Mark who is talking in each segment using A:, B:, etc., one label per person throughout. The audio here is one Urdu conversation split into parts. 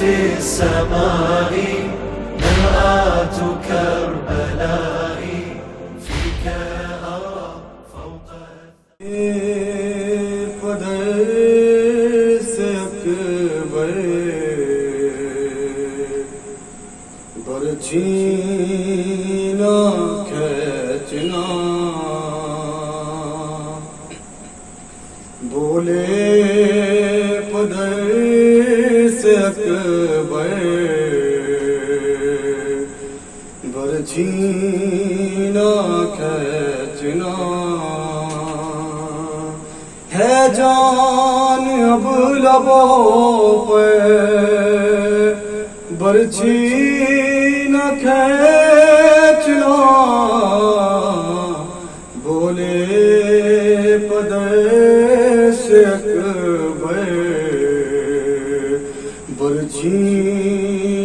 A: في السماء مرآة كربلاء فيك أرى فوق
B: قدر سے اکبر برچینا کھینچنا بولے قدر سے اکبر برچینا کھینچنا ہے جان اب لبوں پہ برچھی نہ کھینچنا بولے قدر سے اکبر برچھی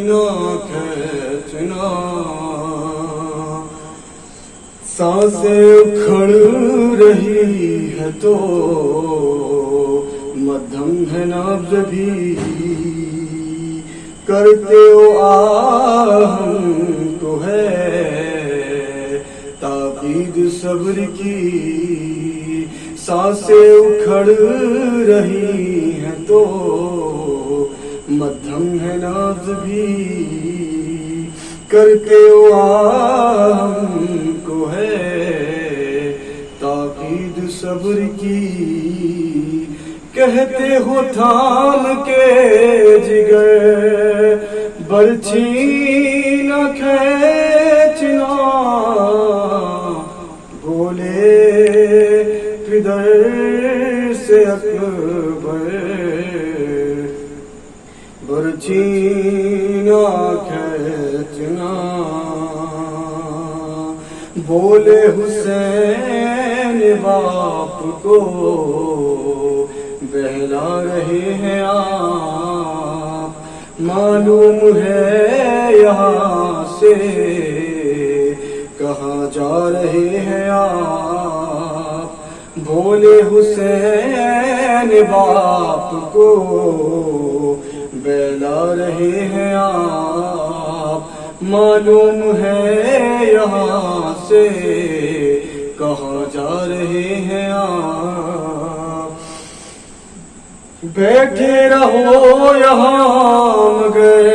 B: نہ کھینچنا سانسیں اکھڑ رہی ہے تو مدھم ہے نبض بھی کرتے ہو آہم تو ہے تاکید صبر کی سانسیں اکھڑ رہی ہیں تو مدھم ہے نبض بھی کرتے ہو آہم کو ہے تاکید صبر کی کہتے ہو تھام کے جگر برچھی نہ کھینچنا بولے قدر سے اکبر برچھی نہ کھینچنا بولے حسین باپ کو بہلا رہے ہیں آپ معلوم ہے یہاں سے کہاں جا رہے ہیں آپ بولے حسین باپ کو بہلا رہے ہیں آپ معلوم ہے یہاں سے کہاں جا رہے ہیں آپ بیٹھے رہو یہاں مگر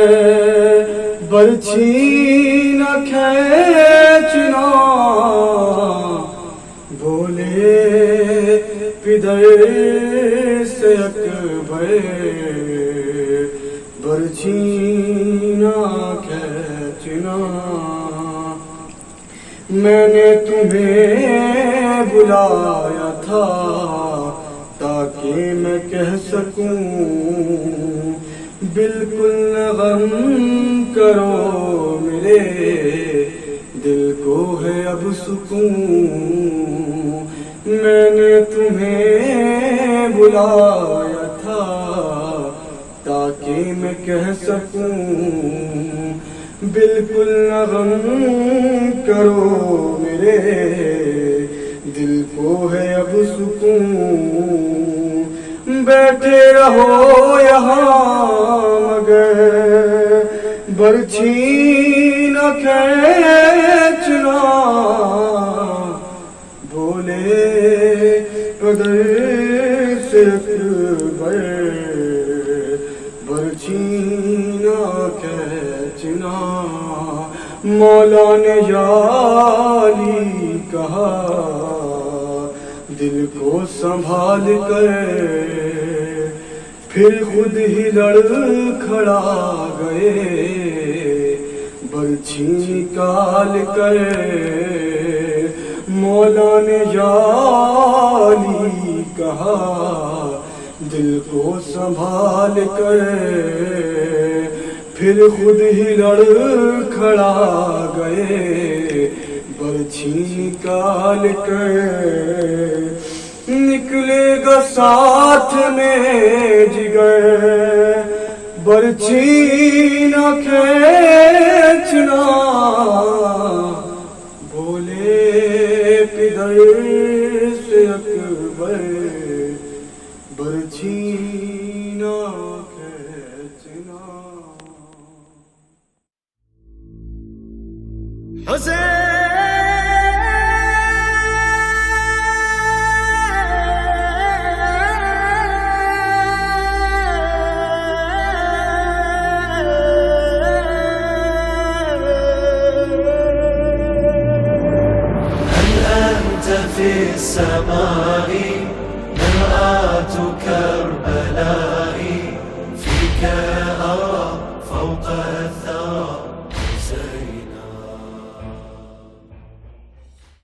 B: برچھی نہ کھینچنا بولے پدر سے اکبر برچھی نہ کھینچنا میں نے تمہیں بلایا تھا تاکہ میں کہہ سکوں بالکل نہ غم کرو میرے دل کو ہے اب سکون میں نے تمہیں بلایا تھا تاکہ میں کہہ سکوں بالکل نہ غم کرو میرے دل کو ہے اب سکون بیٹھے رہو یہاں مگر برچھی نہ کھینچنا بولے قدر سے اکبر برچھی نہ کھینچنا مولا نے یالی کہا دل کو سنبھال کر پھر خود ہی لڑ کھڑا گئے برچھی نکال کر مولا نے یالی کہا دل کو سنبھال کر پھر خود ہی لڑ کھڑا گئے برچھی نکال کر نکلے گا ساتھ میں جگر برچھی نہ کھینچنا بولے پدر سے اکبر برچھی نہ کھینچنا
A: في السماء مرآة كربلاء فيك أرى فوق الثرى